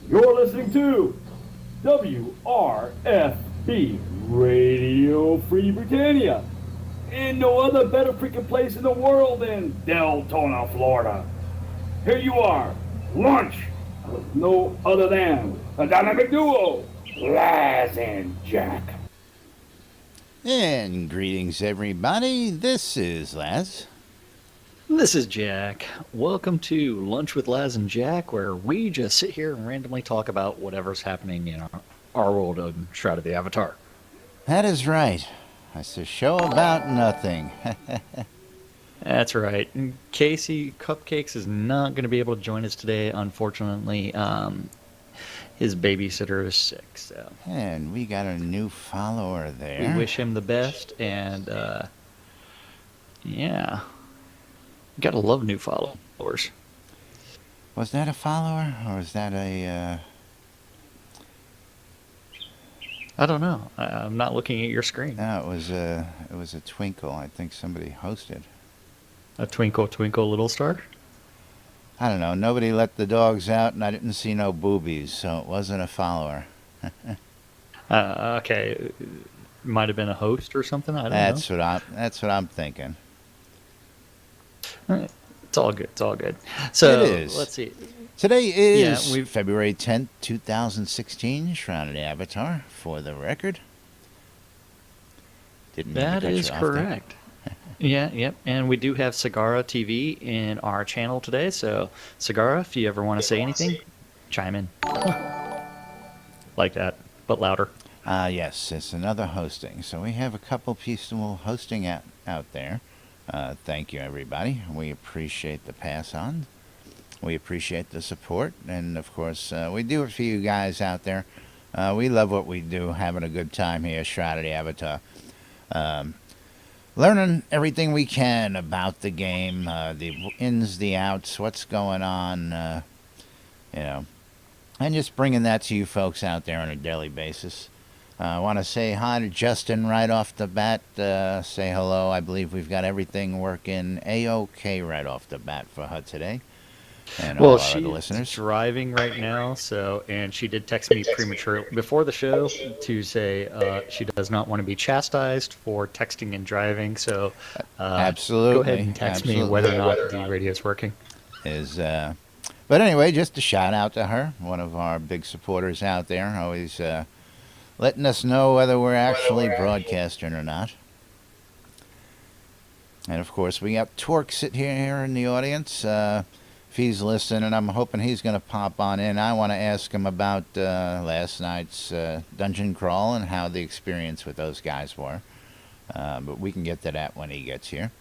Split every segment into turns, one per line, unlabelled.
You're listening to WRFB Radio Free Britannia. And no other better freaking place in the world than Deltona, Florida. Here you are, lunch with no other than a dynamic duo, Laz and Jack.
And greetings, everybody. This is Laz.
This is Jack. Welcome to Lunch with Laz and Jack, where we just sit here and randomly talk about whatever's happening in our world of Shroud of the Avatar.
That is right. It's a show about nothing.
That's right. Casey Cupcakes is not going to be able to join us today, unfortunately. His babysitter is sick, so.
And we got a new follower there.
We wish him the best, and yeah. Gotta love new followers.
Was that a follower, or was that a...
I don't know. I'm not looking at your screen.
No, it was a twinkle. I think somebody hosted.
A twinkle, twinkle, little star?
I don't know. Nobody let the dogs out, and I didn't see no boobies, so it wasn't a follower.
Okay. Might have been a host or something. I don't know.
That's what I'm thinking.
It's all good. It's all good. So,
it is.
Let's see.
Today is February 10th, 2016. Shroud of the Avatar, for the record. Didn't mean to
That
cut
is
you off there.
correct. Yep. And we do have Sagara TV in our channel today. So, Sagara, if you ever want to say anything, chime in. Like that, but louder.
Yes, it's another hosting. So we have a couple people hosting out there. Thank you, everybody. We appreciate the pass on. We appreciate the support. And, of course, we do it for you guys out there. We love what we do, having a good time here at Shroud of the Avatar. Learning everything we can about the game, the ins, the outs, what's going on, and just bringing that to you folks out there on a daily basis. I want to say hi to Justin right off the bat. Say hello. I believe we've got everything working A-OK right off the bat for her today. And all our other listeners.
She's driving right now, and she did text me prematurely before the show to say she does not want to be chastised for texting and driving. So
absolutely,
go ahead and text me whether or not the radio is working.
But anyway, just a shout out to her, one of our big supporters out there, always letting us know whether we're actually broadcasting or not. And of course, we got Torque sitting here in the audience. If he's listening, and I'm hoping he's going to pop on in, I want to ask him about last night's dungeon crawl and how the experience with those guys were. But we can get to that when he gets here.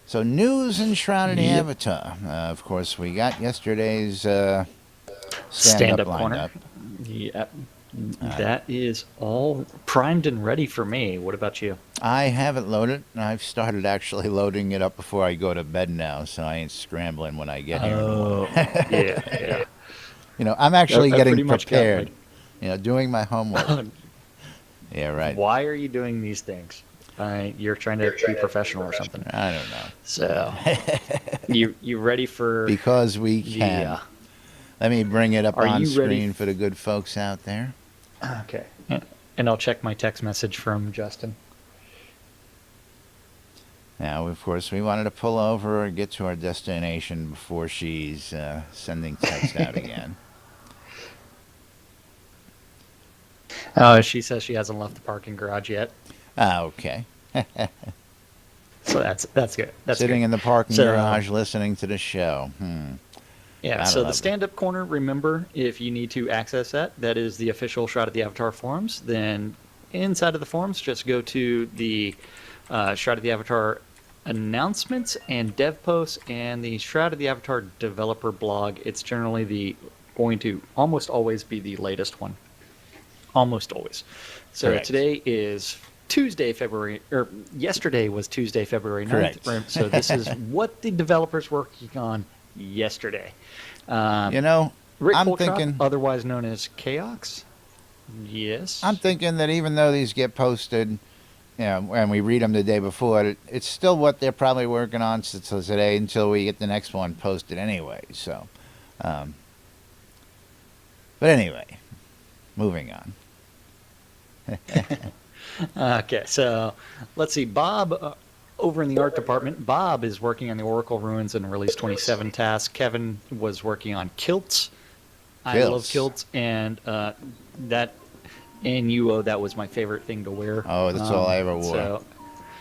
So, news in Shroud of the Avatar. Of course, we got yesterday's stand-up
corner. Yep. That is all primed and ready for me. What about you?
I haven't loaded. I've started actually loading it up before I go to bed now, so I ain't scrambling when I get here.
Oh, yeah.
I'm actually getting
much
prepared. Doing my homework. Yeah, right.
Why are you doing these things? You're trying to be professional or something.
I don't know.
So, you ready for...
Because we can.
Yeah.
Let me bring it up on screen for the good folks out there.
Okay. And I'll check my text message from Justin.
Now, of course, we wanted to pull over and get to our destination before she's sending text out again.
She says she hasn't left the parking garage yet.
Okay.
So that's good. That's
Sitting
good.
in the parking garage listening to the show.
Yeah, so the stand-up corner, remember, if you need to access that is the official Shroud of the Avatar forums. Then inside of the forums, just go to the Shroud of the Avatar announcements and dev posts and the Shroud of the Avatar developer blog. It's generally going to almost always be the latest one. Almost always. So
Correct.
Today is yesterday was Tuesday, February 9th.
Correct.
So this is what the developers were working on yesterday. Rick
I'm
Holtrop,
thinking,
otherwise known as Chaos. Yes.
I'm thinking that even though these get posted and we read them the day before, it's still what they're probably working on till today until we get the next one posted anyway. So, but anyway, moving on.
Okay, so let's see. Bob, over in the art department, Bob is working on the Oracle Ruins and Release 27 task. Kevin was working on kilts. I love kilts, and that NUO, that was my favorite thing to wear.
Oh, that's all I ever wore.
So,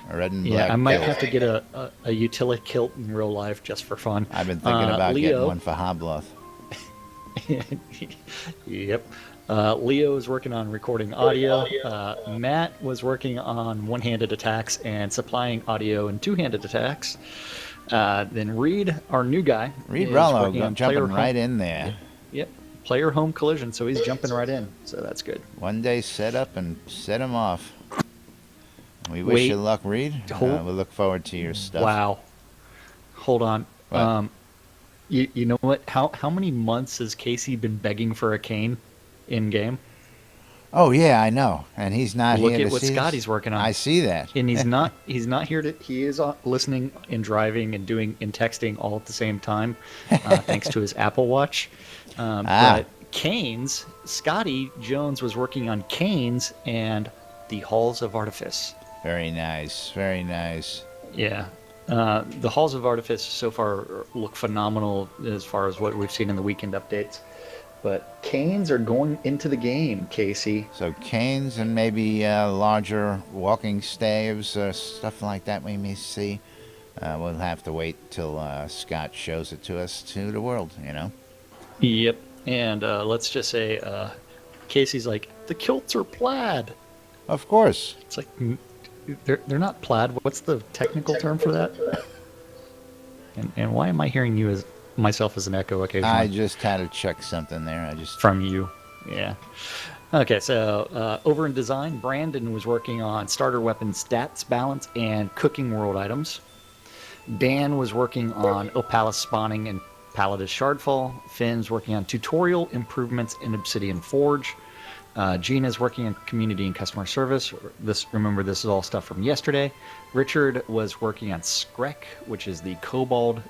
a red and black
I might
kilt.
have to get a utility kilt in real life just for fun.
I've been thinking about
Leo,
getting one for Hobloth.
Yep. Leo is working on recording audio. Matt was working on one-handed attacks and supplying audio and two-handed attacks. Then Reed, our new guy,
Reed
is
Rollo
working on
jumping
player
right
home.
in there.
Yep. Player home collision, so he's jumping right in. So that's good.
One day set up and set him off. We wish you luck, Reed. We look forward to your stuff.
Wow. Hold on.
What?
You know what? How many months has Casey been begging for a cane in game?
Oh yeah, I know, and he's not
Look
here to
at what
see
Scotty's
us.
working on.
I see that,
And he's not here to. He is listening and driving and doing and texting all at the same time, thanks to his Apple Watch. But canes, Scotty Jones was working on canes and the Halls of Artifice.
Very nice, very nice.
Yeah. The Halls of Artifice so far look phenomenal as far as what we've seen in the weekend updates. But canes are going into the game, Casey.
So canes and maybe larger walking staves or stuff like that we may see. We'll have to wait till Scott shows it to us to the world, you know?
Yep. And let's just say Casey's like, the kilts are plaid.
Of course.
It's like, they're not plaid. What's the technical term for that? And why am I hearing you as myself as an echo occasionally?
I just had to check something there.
From you. Yeah. Okay, so over in design, Brandon was working on starter weapon stats balance and cooking world items. Dan was working on Opalis spawning and Palladus Shardfall. Finn's working on tutorial improvements in Obsidian Forge. Gina's working on community and customer service. Remember, this is all stuff from yesterday. Richard was working on Skrek, which is the Kobold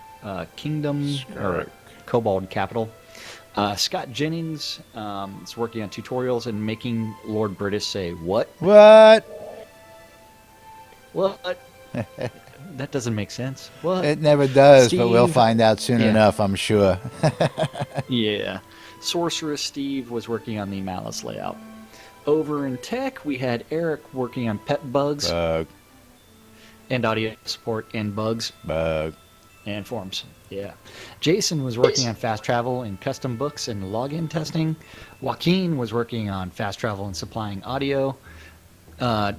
Kingdom, or Kobold capital. Scott Jennings is working on tutorials and making Lord British say, what?
What?
What? That doesn't make sense. What?
It never does,
Steve,
but we'll find out soon enough, I'm sure.
Yeah. Sorceress Steve was working on the Malice layout. Over in tech, we had Eric working on pet bugs and audio support and bugs and forms. Yeah. Jason was working on fast travel and custom books and login testing. Joaquin was working on fast travel and supplying audio.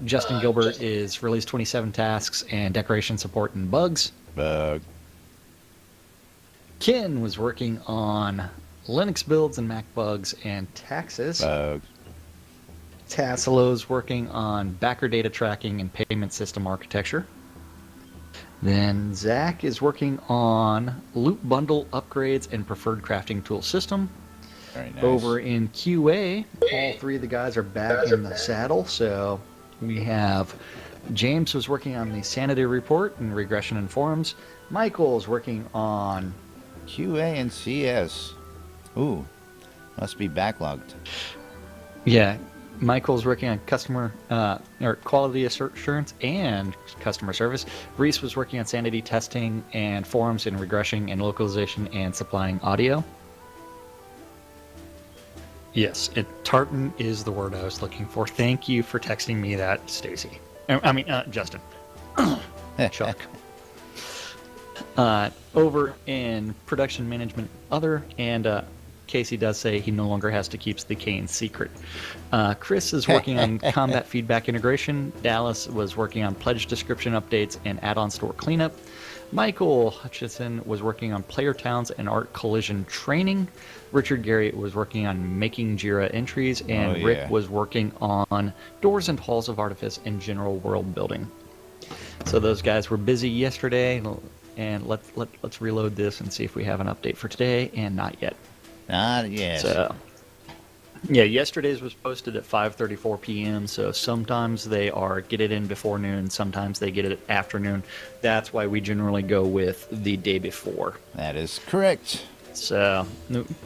Justin Gilbert is Release 27 tasks and decoration support and bugs. Ken was working on Linux builds and Mac bugs and taxes. Tasselo's working on backer data tracking and payment system architecture. Then Zach is working on loot bundle upgrades and preferred crafting tool system.
Very nice.
Over in QA, all three of the guys are back in the saddle. So we have James was working on the sanity report and regression and forums. Michael's working on
QA and CS. Ooh, must be backlogged.
Yeah, Michael's working on customer or quality assurance and customer service. Reese was working on sanity testing and forums and regression and localization and supplying audio. Yes, tartan is the word I was looking for. Thank you for texting me that, Stacy. I mean, Justin. Chuck. Over in production management other, and Casey does say he no longer has to keep the cane secret. Chris is working on combat feedback integration. Dallas was working on pledge description updates and add-on store cleanup. Michael Hutchison was working on player towns and art collision training. Richard Garriott was working on making JIRA entries, and Rick was working on doors and halls of artifice and general world building. So those guys were busy yesterday, and let's reload this and see if we have an update for today, and not yet.
Not yet.
So, Yeah, yesterday's was posted at 5:34 p.m. So sometimes they are get it in before noon, sometimes they get it at afternoon. That's why we generally go with the day before.
That is correct.
So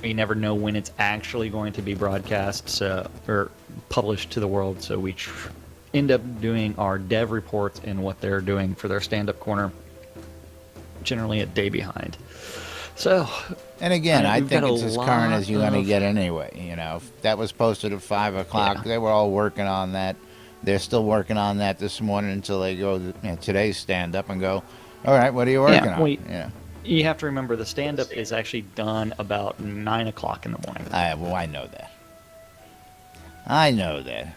we never know when it's actually going to be broadcast, or published to the world. So we end up doing our dev reports and what they're doing for their stand-up corner generally a day behind. So,
and again, I think it's as current as you're going to get anyway. You know, if that was posted at 5 o'clock.
Yeah.
They were all working on that. They're still working on that this morning until they go to today's stand-up and go, all right, what are you working on?
Yeah. You have to remember the stand-up is actually done about 9 o'clock in the morning.
Well, I know that. I know that.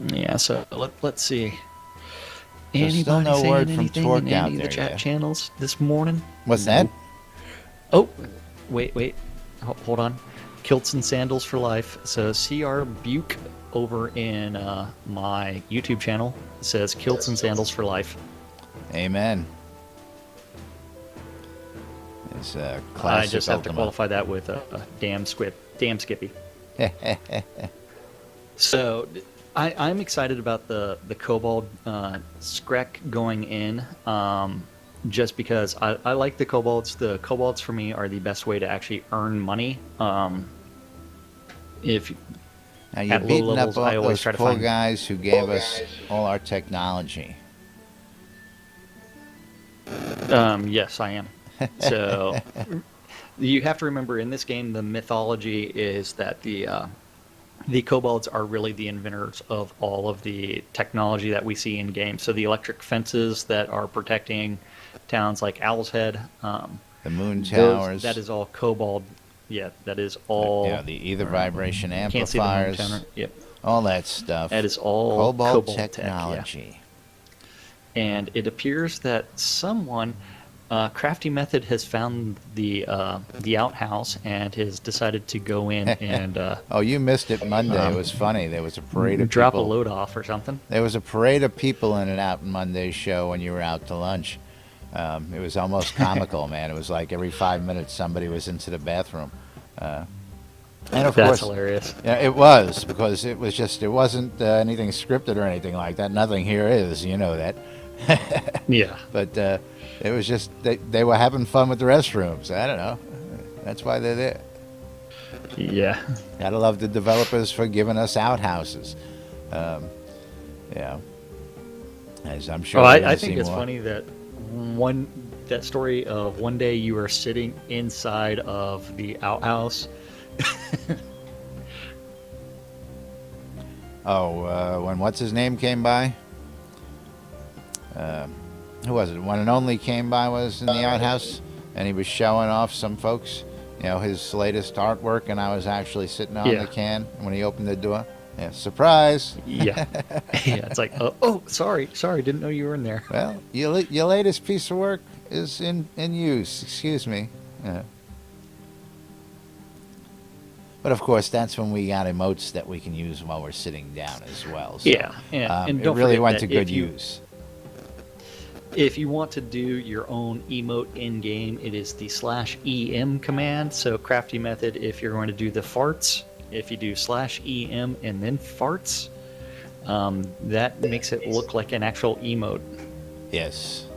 Yeah, so let's see.
There's still
Anybody
no
saying
word from
anything
Torque
in
out
any of the
there
chat
yet.
channels this morning?
What's that?
Oh, wait. Hold on. Kilts and Sandals for Life. So CR Buke over in my YouTube channel says Kilts and Sandals for Life.
Amen. It's classic.
I just have to
Ultima.
qualify that with a damn Skippy. So I'm excited about the Kobold Screk going in, just because I like the Kobolds. The Kobolds for me are the best way to actually earn money. If
Now you're
at low
beating
levels,
up
I
all
always
those
try to
poor
find
guys who gave us all our technology.
Yes, I am. So you have to remember in this game, the mythology is that the kobolds are really the inventors of all of the technology that we see in games. So the electric fences that are protecting towns like Owl's Head,
The moon towers.
that is all kobold. Yeah, that is all.
Yeah, the ether vibration
Can't see the moon
amplifiers.
tower. Yep,
All that stuff.
that is all
Cobalt
kobold
technology.
Tech, yeah. And it appears that someone, Crafty Method, has found the outhouse and has decided to go in and
Oh, you missed it Monday. It was funny. There was a parade of
drop
people.
a load off or something.
There was a parade of people in and out in Monday's show when you were out to lunch. It was almost comical, man. It was like every 5 minutes somebody was into the bathroom. And of
That's
course,
hilarious.
yeah, it was, because it wasn't anything scripted or anything like that. Nothing here is, you know that.
Yeah.
But it was just they were having fun with the restrooms. I don't know. That's why they're there.
Yeah.
Gotta love the developers for giving us outhouses. Yeah. As I'm sure.
Oh,
we're
I
gonna
think
see
it's
more.
funny that that story of one day you were sitting inside of the outhouse.
Oh, when what's his name came by? Who was it? One and Only came by, was in the outhouse, and he was showing off some folks, his latest artwork, and I was actually sitting on
Yeah.
the can when he opened the door. Yeah, surprise.
Yeah. Yeah. It's like, oh, sorry, didn't know you were in there.
Well, your latest piece of work is in use. Excuse me. Yeah. But of course, that's when we got emotes that we can use while we're sitting down as well. So,
Yeah, and
it
don't
really
forget
went
that
to good
if you-
use.
If you want to do your own emote in game, it is the /em command. So Crafty Method, if you're going to do the farts, if you do /em and then farts, that makes it look like an actual emote.
Yes.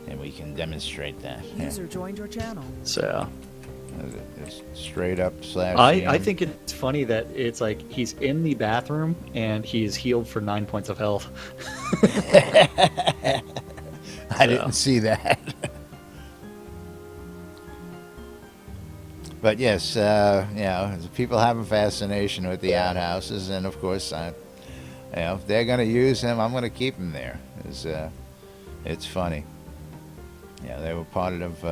And we can demonstrate that. Yeah.
User joined your channel.
So
It's straight up /
I think it's funny that it's like he's in the bathroom and he's healed for 9 points of health.
I didn't see that. But yes, people have a fascination with the outhouses, and of course, if they're going to use them, I'm going to keep them there. It's funny. Yeah, they were part of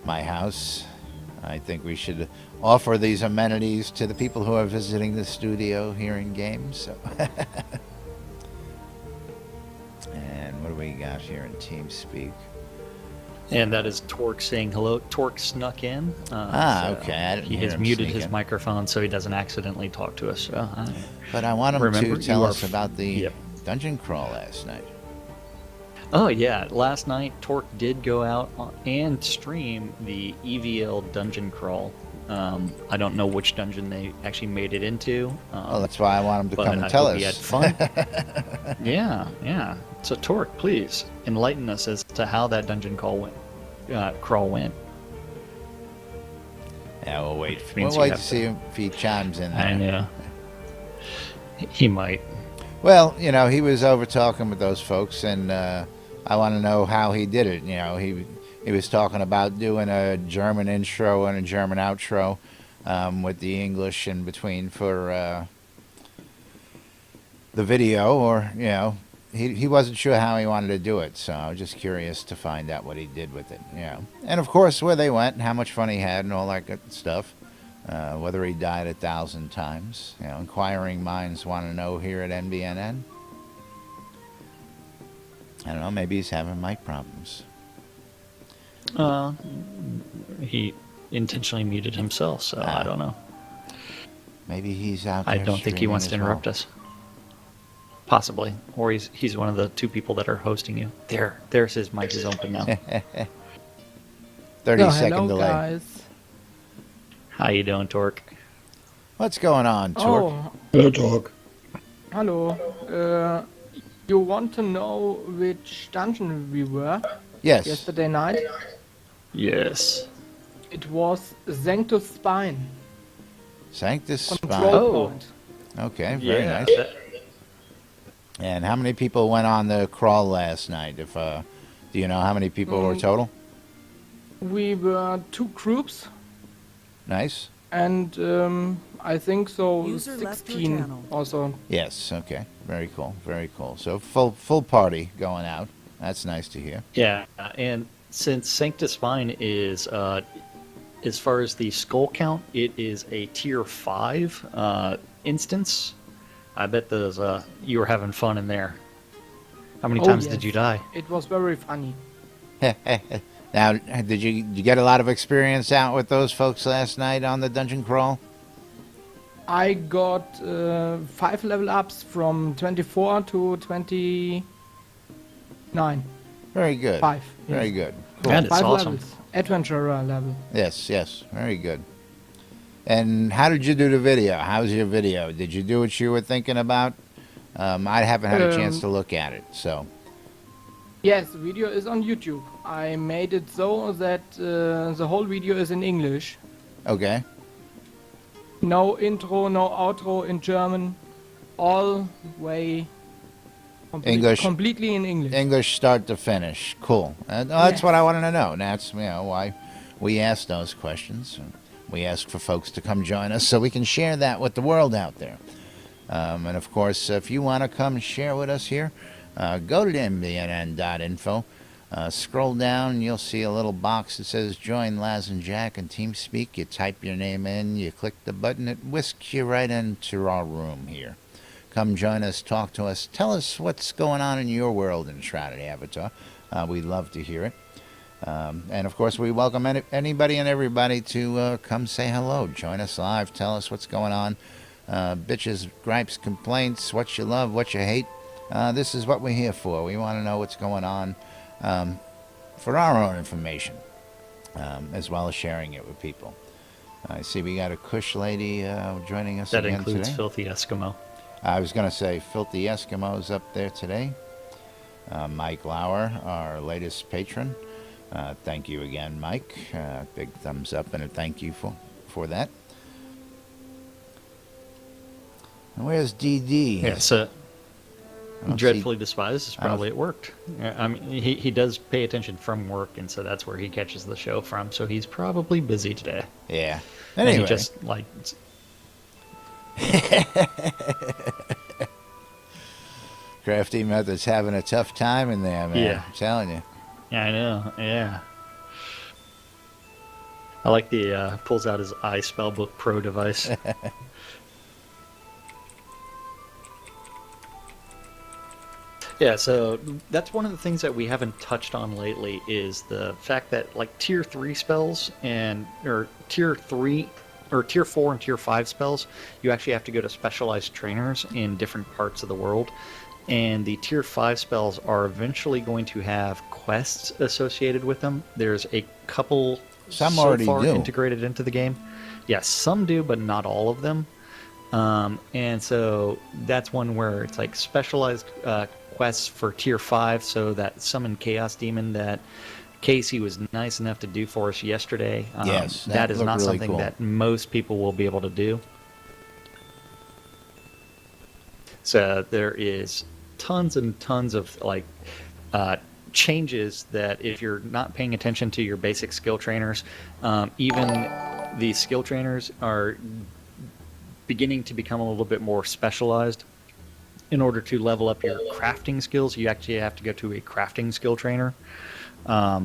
my house. I think we should offer these amenities to the people who are visiting the studio here in games. So. And what do we got here in TeamSpeak?
And that is Torque saying hello. Torque snuck in.
Okay. I didn't
He
hear
has
him
muted
sneak
his
in.
microphone so he doesn't accidentally talk to us. So,
But I want him
Remember,
to tell
you are
us about the
yep.
dungeon crawl last night.
Oh yeah, last night Torque did go out and stream the EVL dungeon crawl. I don't know which dungeon they actually made it into.
Well, that's why I want him to
but
come and
I
tell
hope
us.
he had fun. Yeah. So Torque, please enlighten us as to how that dungeon crawl went.
Yeah, we'll wait.
Means
We'll
you
wait to
have
see if he chimes in there.
I know. He might.
Well, he was over talking with those folks, and I want to know how he did it. He was talking about doing a German intro and a German outro with the English in between for the video, or he wasn't sure how he wanted to do it, so I was just curious to find out what he did with it. And of course where they went, and how much fun he had, and all that good stuff. Whether he died 1,000 times. Inquiring minds want to know here at NBNN. I don't know, maybe he's having mic problems.
He intentionally muted himself, so I don't know.
Maybe he's out there
I don't think he wants to interrupt us. Possibly. Or he's one of the two people that are hosting you. There's his mic is open now.
30-second delay.
Guys.
How you doing, Torque?
What's going on, Torque?
Oh,
Hello, Talk.
hello. You want to know which dungeon we were
Yes.
yesterday night?
Yes.
It was Sanctus Spine.
Sanctus
Control
Spine.
Oh.
point.
Okay, very nice. And how many people went on the crawl last night? If do you know how many people were total?
We were 2 groups,
Nice.
and I think so
User left your
16
channel.
also.
Yes. Okay. Very cool. Very cool. So full party going out. That's nice to hear.
Yeah, and since Sanctus Spine is, as far as the skull count, it is a tier 5 instance. I bet those you were having fun in there. How many
Oh,
times
yes.
did you die?
It was very funny.
Now, did you get a lot of experience out with those folks last night on the dungeon crawl?
I got 5 level ups from 24 to 29.
Very good.
5.
Very
yes.
good.
That is
5
awesome.
levels. Adventurer level.
Yes. Very good. And how did you do the video? How's your video? Did you do what you were thinking about? I haven't had a chance to look at it, so.
Yes, the video is on YouTube. I made it so that the whole video is in English.
Okay.
No intro, no outro in German. All way
English.
completely in English.
English start to finish. Cool. That's
Yes.
what I wanted to know. And that's why we asked those questions. We asked for folks to come join us so we can share that with the world out there. And of course, if you want to come share with us here, go to NBNN.info. Scroll down and you'll see a little box that says Join Laz and Jack and TeamSpeak. You type your name in, you click the button, it whisks you right into our room here. Come join us, talk to us, tell us what's going on in your world in Shroud Avatar. We'd love to hear it. And of course, we welcome anybody and everybody to come say hello. Join us live, tell us what's going on. Bitches, gripes, complaints, what you love, what you hate. This is what we're here for. We want to know what's going on for our own information, as well as sharing it with people. I see we got a Kush lady joining us
That
again
includes
today.
Filthy Eskimo.
I was going to say Filthy Eskimo's up there today. Mike Lauer, our latest patron. Thank you again, Mike. Big thumbs up and a thank you for that. And where's DD?
Yeah, so
I don't
Dreadfully Despised is
I don't-
probably at work. I mean, he does pay attention from work, and so that's where he catches the show from. So he's probably busy today.
Yeah.
And
Anyway,
he just like
Crafty Method's having a tough time in there, man.
Yeah.
I'm telling you.
Yeah, I know. Yeah. I like the pulls out his iSpellbook Pro device. Yeah, so that's one of the things that we haven't touched on lately is the fact that like tier 3 spells or tier 4 and tier 5 spells, you actually have to go to specialized trainers in different parts of the world. And the tier 5 spells are eventually going to have quests associated with them. There's a couple
Some
so
already
far
do.
integrated into the game. Yes, some do, but not all of them. And so that's one where it's like specialized quests for tier 5. So that summon Chaos Demon that Casey was nice enough to do for us yesterday.
Yes,
that is
looked
not
really
something
cool.
that most people will be able to do. So there is tons and tons of like changes that if you're not paying attention to your basic skill trainers, even the skill trainers are beginning to become a little bit more specialized. In order to level up your crafting skills, you actually have to go to a crafting skill trainer,
Yeah,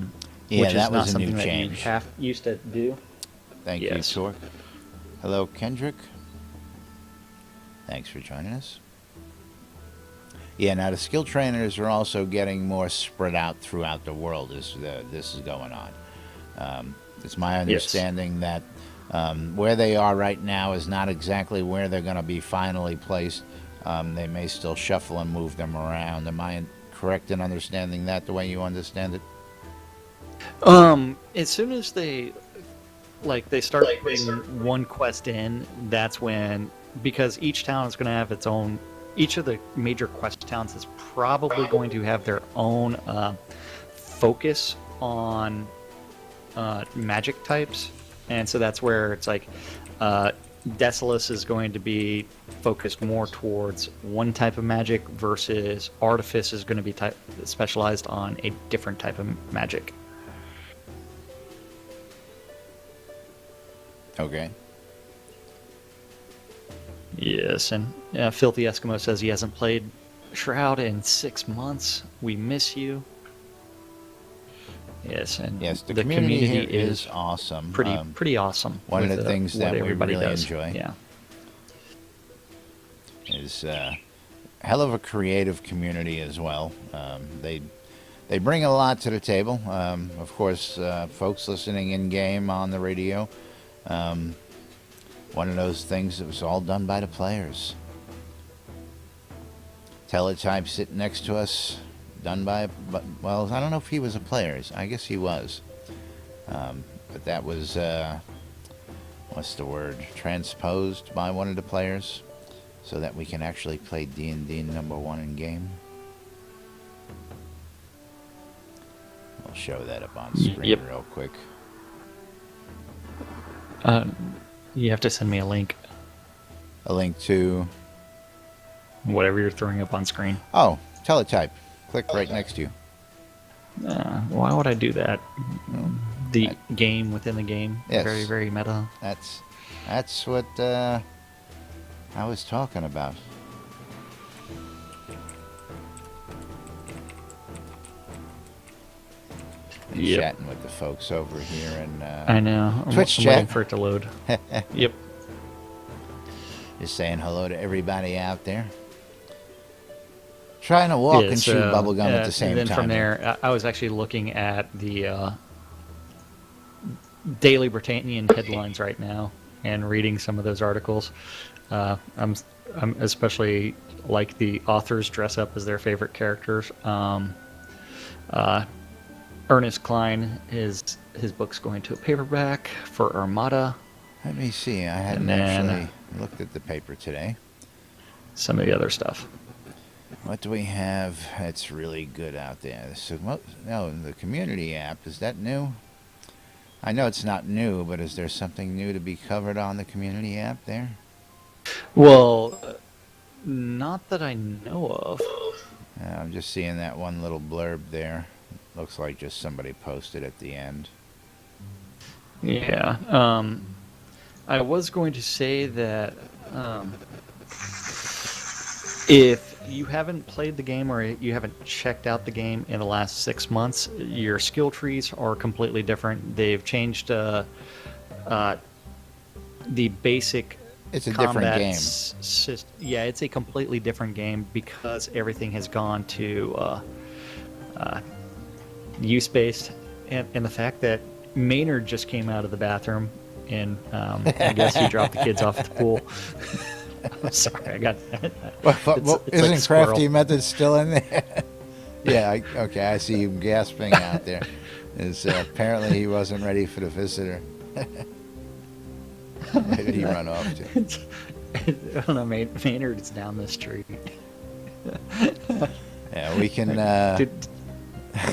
which
that
is not
was a new
something that you
change.
used to do.
Thank
Yes.
you, Torque. Hello, Kendrick. Thanks for joining us. Yeah, now the skill trainers are also getting more spread out throughout the world as this is going on. It's my understanding that where they are right now is not exactly where they're going to be finally placed. They may still shuffle and move them around. Am I correct in understanding that the way you understand it?
As soon as they start putting one quest in, that's when, because each town is going to have its own. Each of the major quest towns is probably going to have their own focus on magic types, and so that's where it's like Desolus is going to be focused more towards one type of magic versus Artifice is going to be specialized on a different type of magic.
Okay.
Yes, and Filthy Eskimo says he hasn't played Shroud in 6 months. We miss you. Yes, and
Yes, the community here is awesome.
Pretty awesome.
One of
with,
the things
what
that we
everybody
really
does.
enjoy.
Yeah.
Is hell of a creative community as well. They bring a lot to the table. Of course, folks listening in game on the radio. One of those things that was all done by the players. Teletype sitting next to us, done by, well, I don't know if he was a player. I guess he was. But that was, what's the word? Transposed by one of the players so that we can actually play D&D #1 in game. We'll show that up on screen real quick.
You have to send me a link.
A link to...
Whatever you're throwing up on screen.
Oh, Teletype. Click right next to you.
Why would I do that? The game within the game.
Yes.
Very, very meta.
That's what I was talking about. Chatting with the folks over here and
I know. I'm
Twitch
waiting
chat.
for it to load. Yep.
Just saying hello to everybody out there. Trying to walk and chew bubblegum at the same
and then
time.
from there, I was actually looking at the Daily Britannian headlines right now and reading some of those articles. I'm especially like the authors dress up as their favorite characters. Ernest Cline, his book's going to a paperback for Armada.
Let me see. I hadn't actually looked at the paper today.
Some of the other stuff.
What do we have that's really good out there? So, no, the community app, is that new? I know it's not new, but is there something new to be covered on the community app there?
Well, not that I know of.
I'm just seeing that one little blurb there. Looks like just somebody posted at the end.
Yeah. I was going to say that if you haven't played the game or you haven't checked out the game in the last 6 months, your skill trees are completely different. They've changed the basic
It's a different game.
Yeah, it's a completely different game because everything has gone to use-based, and the fact that Maynard just came out of the bathroom and I guess he dropped the kids off at the pool. I'm sorry, I got.
Isn't
like
Crafty
squirrel.
Method still in there? Yeah, okay, I see him gasping out there. Apparently he wasn't ready for the visitor. Where did he run off to?
I don't know, Maynard's down the street.
Yeah, we can
Did-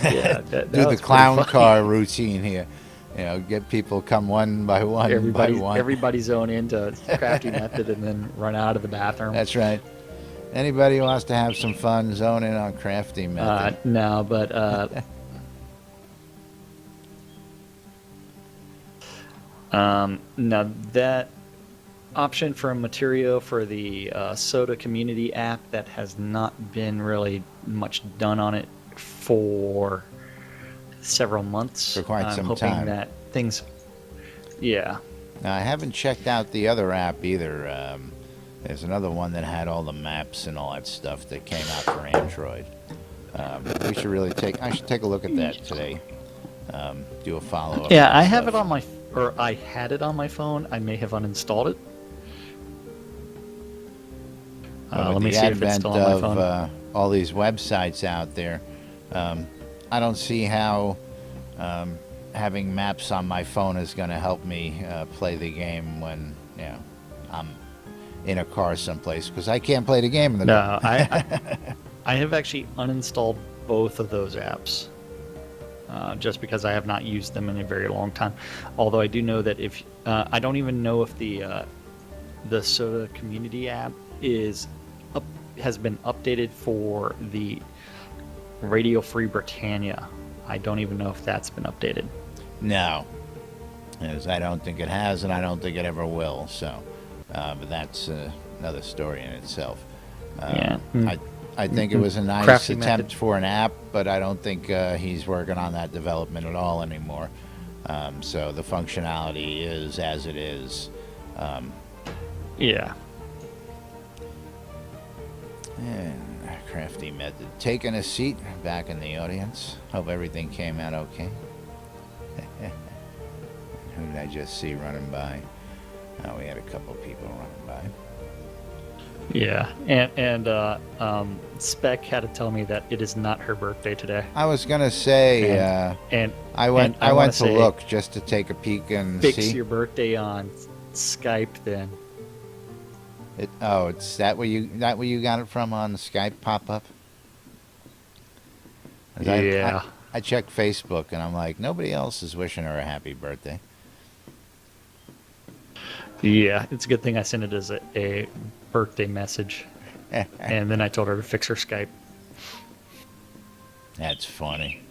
yeah, that
do the
was
clown
pretty funny.
car routine here. You know, get people come one by one by one.
Everybody zone into Crafty Method and then run out of the bathroom.
That's right. Anybody who wants to have some fun, zone in on Crafty Method.
No, but now that option from Materio for the Soda community app, that has not been really much done on it for several months.
For quite
I'm
some
hoping
time.
that things, yeah.
Now, I haven't checked out the other app either. There's another one that had all the maps and all that stuff that came out for Android. I should take a look at that today. Do a follow-up.
Yeah,
and
I have
stuff.
it on my, or I had it on my phone. I may have uninstalled it.
But with
Let me
the
see if it's
advent
still on my
of
phone.
all these websites out there, I don't see how having maps on my phone is going to help me play the game when I'm in a car someplace, because I can't play the game in the
No, I have actually uninstalled both of those apps, just because I have not used them in a very long time. Although I do know that if I don't even know if the Soda Community app has been updated for the Radio Free Britannia. I don't even know if that's been updated.
No, as I don't think it has, and I don't think it ever will. So, but that's another story in itself.
Yeah.
I think it was a nice
Crafty
attempt
method.
for an app, but I don't think he's working on that development at all anymore. So the functionality is as it is.
Yeah.
And Crafty Method taking a seat back in the audience. Hope everything came out okay. Who did I just see running by? Oh, we had a couple people running by.
Yeah. And Spec had to tell me that it is not her birthday today.
I was gonna say,
And
I went
and I wanna
to
say,
look just to take a peek and
fix
see.
your birthday on Skype then.
It's that where you got it from on the Skype pop up?
Yeah.
I checked Facebook and I'm like, nobody else is wishing her a happy birthday.
Yeah, it's a good thing I sent it as a birthday message. And then I told her to fix her Skype.
That's funny.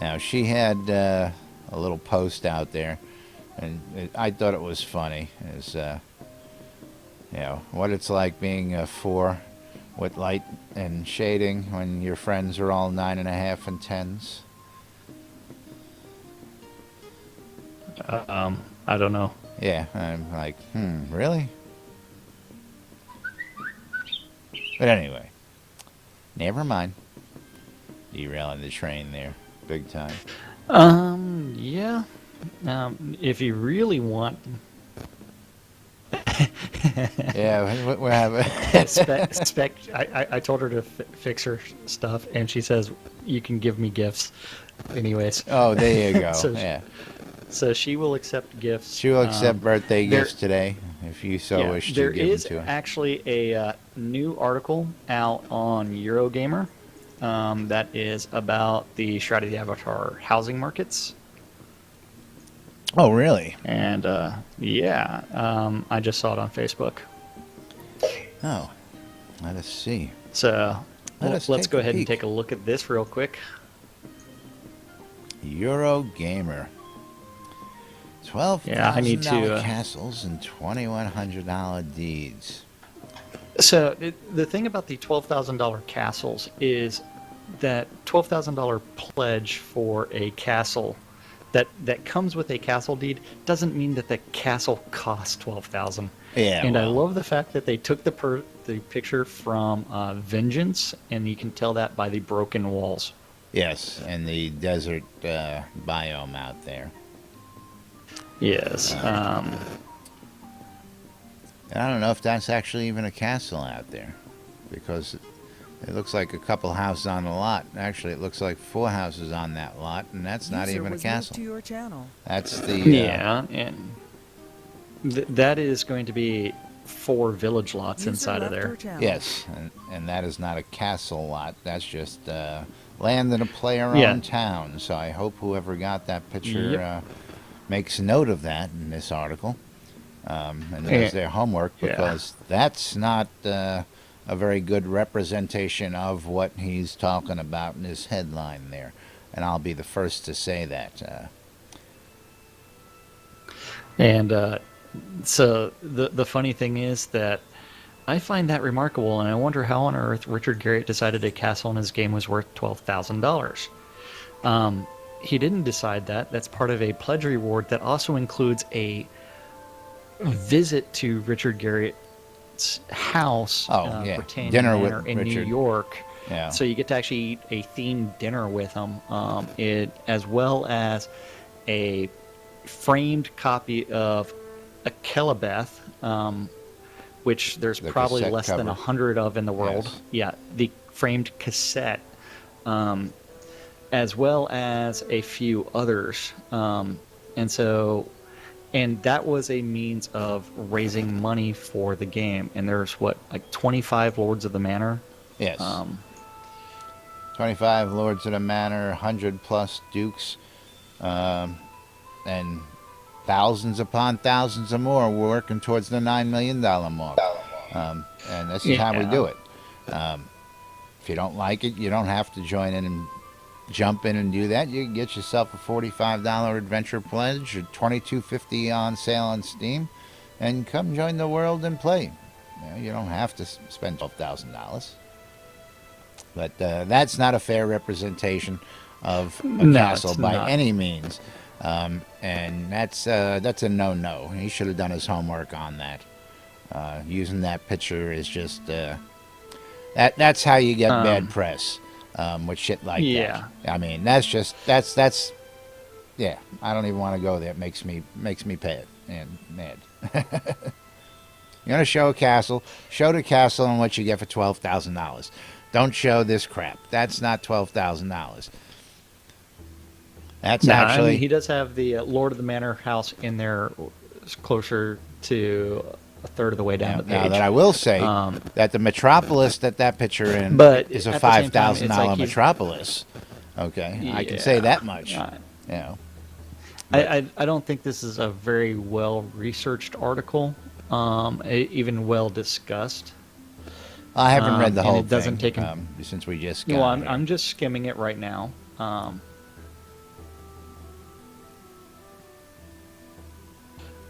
Now, she had a little post out there, and I thought it was funny. Is what it's like being a 4 with light and shading when your friends are all 9.5 and 10s.
I don't know.
Yeah, I'm like, really? But anyway, never mind. Derailing the train there, big time.
Yeah. If you really want,
Yeah, what happened?
Spec, I told her to fix her stuff, and she says you can give me gifts. Anyways,
Oh, there you go.
So-
Yeah,
so she will accept gifts.
she will accept birthday
there-
gifts today if you so
Yeah,
wish to
there
give
is
them to her.
actually a new article out on Eurogamer that is about the Shroud of the Avatar housing markets.
Oh, really?
And I just saw it on Facebook.
Oh, let us see.
So
Let us
let's
take
go
a
ahead and
peek.
take a look at this real quick.
Eurogamer.
Yeah, I need
$12,000
to,
castles and $2,100 deeds.
So the thing about the $12,000 castles is that $12,000 pledge for a castle that comes with a castle deed doesn't mean that the castle costs $12,000.
Yeah,
And I
well.
love the fact that they took the picture from Vengeance, and you can tell that by the broken walls.
Yes, and the desert biome out there.
Yes.
And I don't know if that's actually even a castle out there, because it looks like a couple houses on the lot. Actually, it looks like 4 houses on that lot, and that's not even a castle.
To your channel.
That's the
Yeah, and that is going to be 4 village lots inside of there.
yes, and that is not a castle lot. That's just land in a player-owned town. So I hope whoever got that picture makes note of that in this article, and does their homework, because that's not a very good representation of what he's talking about in his headline there. And I'll be the first to say that.
So the funny thing is that I find that remarkable, and I wonder how on earth Richard Garriott decided a castle in his game was worth $12,000. He didn't decide that. That's part of a pledge reward that also includes a visit to Richard Garriott's house, Britannia
dinner
Manor
with
in
Richard.
New York.
Yeah.
So you get to actually eat a themed dinner with him, as well as a framed copy of a Kelebeth, which there's
The
probably
cassette
less than
cover.
100 of in the world.
Yes.
Yeah, the framed cassette, as well as a few others. And that was a means of raising money for the game. And there's 25 Lords of the Manor?
Yes. 25 Lords of the Manor, 100 plus dukes, and thousands upon thousands of more. We're working towards the $9 million mark. And this is how we do it. If you don't like it, you don't have to join in and jump in and do that. You can get yourself a $45 adventure pledge or $22.50 on sale on Steam, and come join the world and play. You don't have to spend $12,000. But that's not a fair representation of a castle by any means. And that's a no-no. He should have done his homework on that. Using that picture is just that's how you get bad press with shit like that. I mean, that's I don't even want to go there. It makes me pay it and mad. You're gonna show a castle. Show the castle and what you get for $12,000. Don't show this crap. That's not $12,000. That's actually...
he does have the Lord of the Manor house in there, closer to a third of the way down the page.
Now that I will say that the metropolis that picture in is a $5,000 metropolis. Okay, I can say that much.
I don't think this is a very well researched article, even well discussed.
I haven't read the whole
it doesn't
thing
take
since we just got
Well,
here.
I'm just skimming it right now.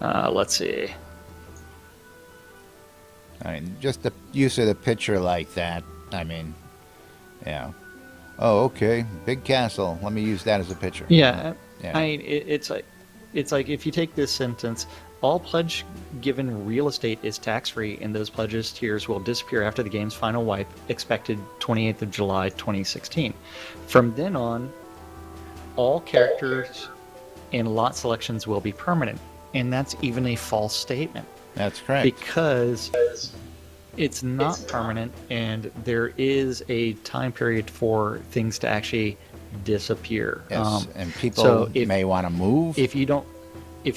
Let's see.
I mean, just the use of the picture like that. I mean, yeah. Oh, okay. Big castle. Let me use that as a picture.
Yeah.
Yeah.
I mean, it's like if you take this sentence, all pledge given real estate is tax-free, and those pledges tiers will disappear after the game's final wipe, expected 28th of July 2016. From then on, all characters and lot selections will be permanent, and that's even a false statement.
That's correct.
Because it's not permanent, and there is a time period for things to actually disappear.
Yes, and people may want to move.
If you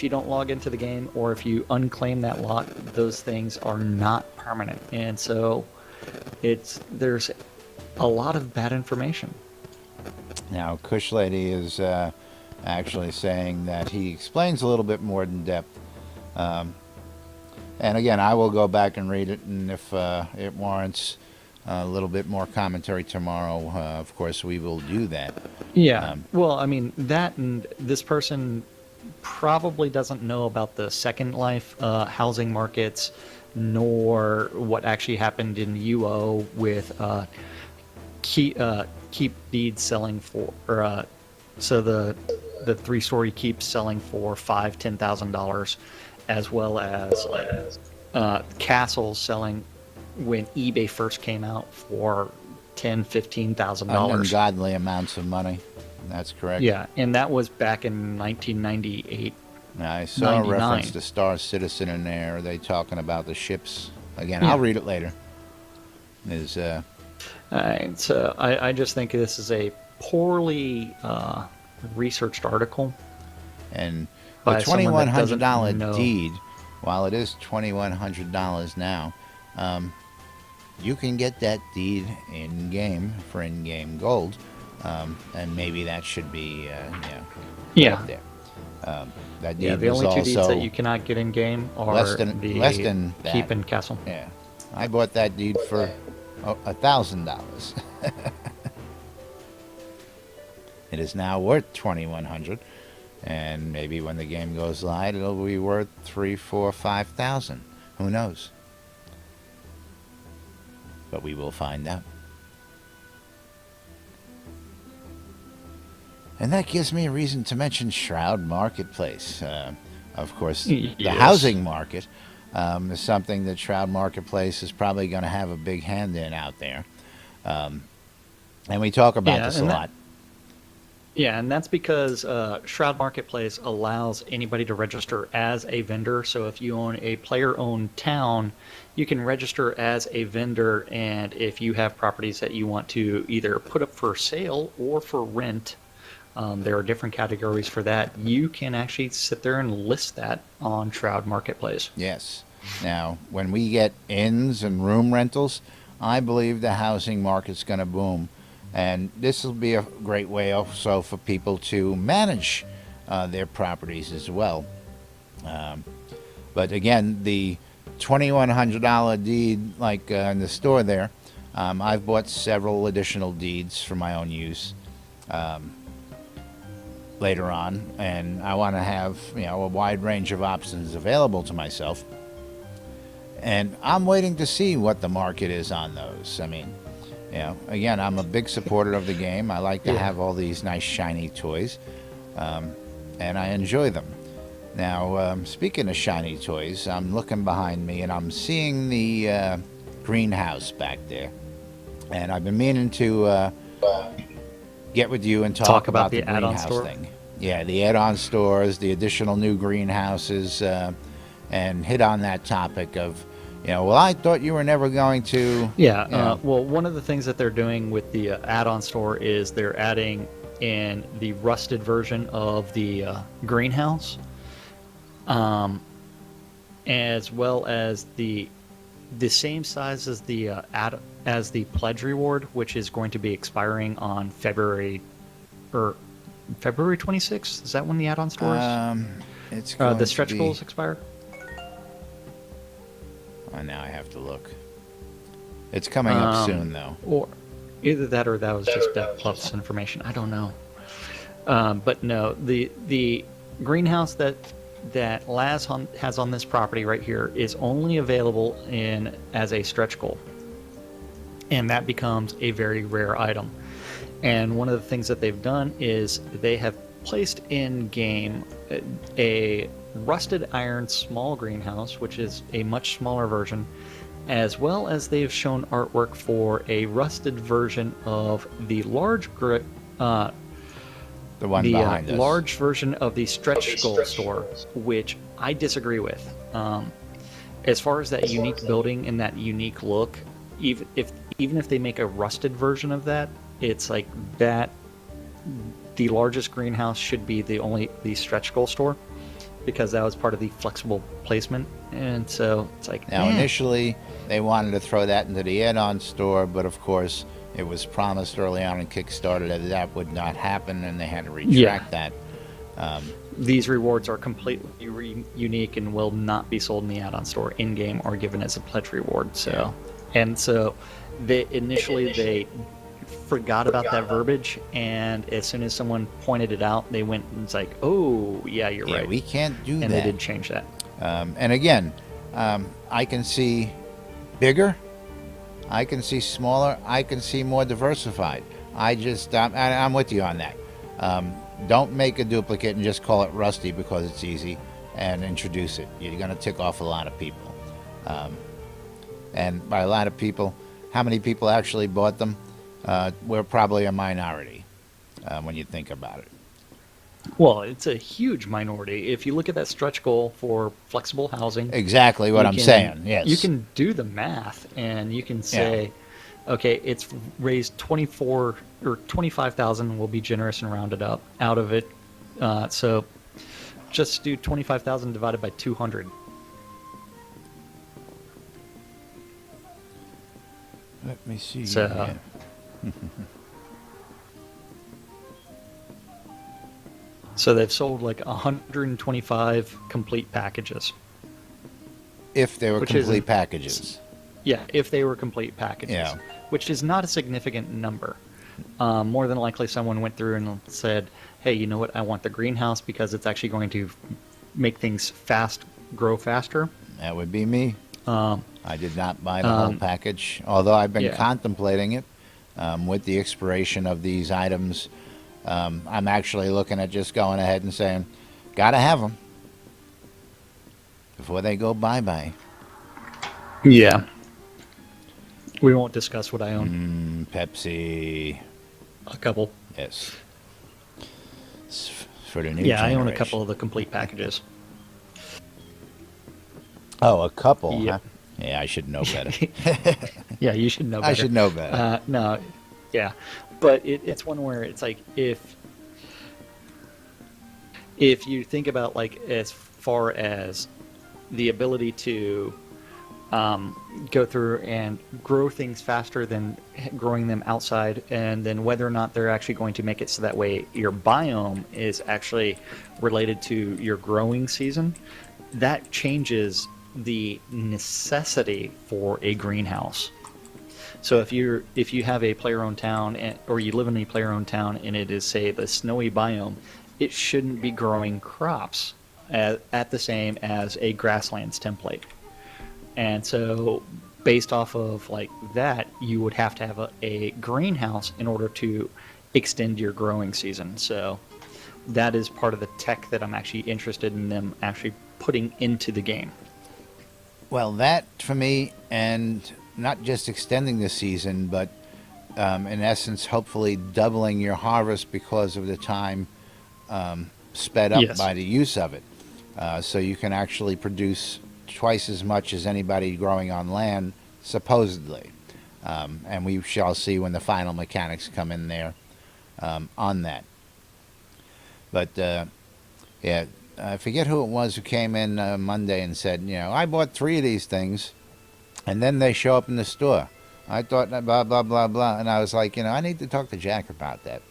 don't log into the game, or if you unclaim that lot, those things are not permanent. And so there's a lot of bad information.
Now, Kush Lady is actually saying that he explains a little bit more in depth. And again, I will go back and read it, and if it warrants a little bit more commentary tomorrow, of course, we will do that.
Yeah. Well, I mean, that, and this person probably doesn't know about the Second Life housing markets, nor what actually happened in UO with keep deeds selling for, so the 3-story keep selling for $5,000-$10,000, as well as castles selling when eBay first came out for $10,000-$15,000.
Ungodly amounts of money. That's correct.
Yeah, and that was back in 1998
I saw a
99.
reference to Star Citizen in there. Are they talking about the ships? Again,
Yeah.
I'll read it later.
So I just think this is a poorly researched article.
And the
By someone that doesn't
$2,100
know.
deed, while it is $2,100 now, you can get that deed in game for in-game gold, and maybe that should be
Yeah.
up there. That deed
Yeah, the
was
only two deeds
also
that you cannot get in game are
less than that.
keep and castle.
Yeah, I bought that deed for $1,000. It is now worth $2,100, and maybe when the game goes live, it'll be worth $3,000, $4,000, $5,000. Who knows? But we will find out. And that gives me a reason to mention Shroud Marketplace. Of course, the
Yes.
housing market is something that Shroud Marketplace is probably going to have a big hand in out there. And we talk about
Yeah,
this a
and
lot.
Yeah, and that's because Shroud Marketplace allows anybody to register as a vendor. So if you own a player-owned town, you can register as a vendor, and if you have properties that you want to either put up for sale or for rent, there are different categories for that. You can actually sit there and list that on Shroud Marketplace.
Yes. Now, when we get inns and room rentals, I believe the housing market's going to boom. And this will be a great way also for people to manage their properties as well. But again, the $2,100 deed, like in the store there, I've bought several additional deeds for my own use later on, and I want to have a wide range of options available to myself. And I'm waiting to see what the market is on those. I mean, again, I'm a big supporter of the game. I like to have all these nice shiny toys, and I enjoy them. Now, speaking of shiny toys, I'm looking behind me and I'm seeing the greenhouse back there. And I've been meaning to get with you and talk about the
add-on
greenhouse
store?
thing. Yeah, the add-on stores, the additional new greenhouses, and hit on that topic of, well, I thought you were never going to.
Yeah, well, one of the things that they're doing with the add-on store is they're adding in the rusted version of the greenhouse, as well as the same size as the as the pledge reward, which is going to be expiring on February 26th. Is that when the add-on store is?
It's going
The
to
stretch
be-
goals expire.
Oh, now I have to look. It's coming up soon, though.
Or either that or that was just Death Plus information. I don't know. But no, the greenhouse that Laz has on this property right here is only available as a stretch goal, and that becomes a very rare item. And one of the things that they've done is they have placed in game a rusted iron small greenhouse, which is a much smaller version, as well as they've shown artwork for a rusted version of the large
The one behind us.
large version of the stretch goal store, which I disagree with. As far as that unique building and that unique look, even if they make a rusted version of that, it's like that. The largest greenhouse should be the stretch goal store, because that was part of the flexible placement. And so it's like,
Now, initially, they wanted to throw that into the add-on store, but of course, it was promised early on in Kickstarter that that would not happen, and they had to retract that.
These rewards are completely unique and will not be sold in the add-on store in-game or given as a pledge reward. So, and so they initially forgot about that verbiage, and as soon as someone pointed it out, they went and it's like, oh yeah, you're right.
We can't do that.
And they did change that.
And again, I can see bigger, I can see smaller, I can see more diversified. I'm with you on that. Don't make a duplicate and just call it Rusty because it's easy and introduce it. You're going to tick off a lot of people. And by a lot of people, how many people actually bought them? We're probably a minority when you think about it.
Well, it's a huge minority. If you look at that stretch goal for flexible housing,
Exactly what I'm saying. Yes.
you can do the math and you can say, okay, it's raised 24 or 25,000. We'll be generous and round it up out of it. So just do 25,000 divided by 200.
Let me see.
So, so they've sold like 125 complete packages.
If they were
Which
complete
isn't-
packages.
Yeah, if they were complete packages,
Yeah.
which is not a significant number. More than likely, someone went through and said, "Hey, you know what? I want the greenhouse because it's actually going to make things grow faster."
That would be me.
Um,
I did not buy the whole package, although I've been
yeah.
contemplating it. With the expiration of these items, I'm actually looking at just going ahead and saying, gotta have them before they go bye-bye.
Yeah. We won't discuss what I own.
Pepsi,
A couple.
yes. For the new
Yeah, I own a
generation.
couple of the complete packages.
Oh, a couple,
Yeah.
huh? Yeah, I should know better.
Yeah, you should know better.
I should know better.
No, yeah, but it's one where it's like if you think about like as far as the ability to go through and grow things faster than growing them outside, and then whether or not they're actually going to make it so that way your biome is actually related to your growing season, that changes the necessity for a greenhouse. So if you have a player-owned town, or you live in a player-owned town, and it is, say, the snowy biome, it shouldn't be growing crops at the same as a grasslands template. And so, based off of like that, you would have to have a greenhouse in order to extend your growing season. So that is part of the tech that I'm actually interested in them actually putting into the game.
Well, that for me, and not just extending the season, but in essence, hopefully doubling your harvest because of the time sped up
Yes.
by the use of it. So you can actually produce twice as much as anybody growing on land, supposedly. And we shall see when the final mechanics come in there on that. But, yeah, I forget who it was who came in Monday and said, you know, I bought 3 of these things, and then they show up in the store. I thought blah, blah, blah, blah. And I was like, you know, I need to talk to Jack about that.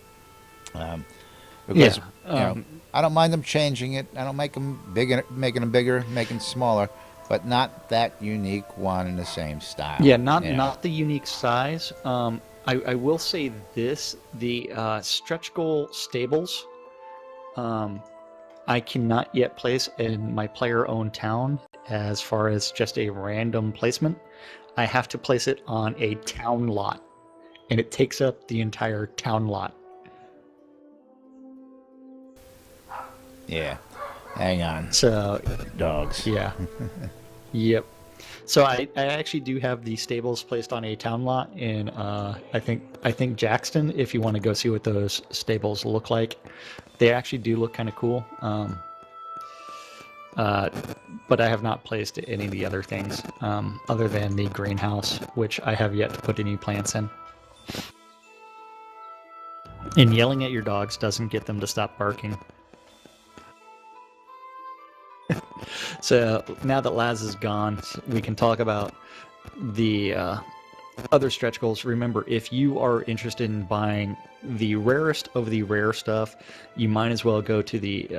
Because, you know, I don't mind them changing it. I don't make them bigger, making them bigger, making them smaller, but not that unique one in the same style.
Yeah, not
you know.
not the unique size. I will say this: the stretch goal stables, I cannot yet place in my player-owned town as far as just a random placement. I have to place it on a town lot, and it takes up the entire town lot.
Yeah. Hang on.
So
Dogs.
yeah, yep. So I actually do have the stables placed on a town lot in I think Jackson. If you want to go see what those stables look like, they actually do look kind of cool. But I have not placed any of the other things other than the greenhouse, which I have yet to put any plants in. And yelling at your dogs doesn't get them to stop barking. So now that Laz is gone, we can talk about the other stretch goals. Remember, if you are interested in buying the rarest of the rare stuff, you might as well go to the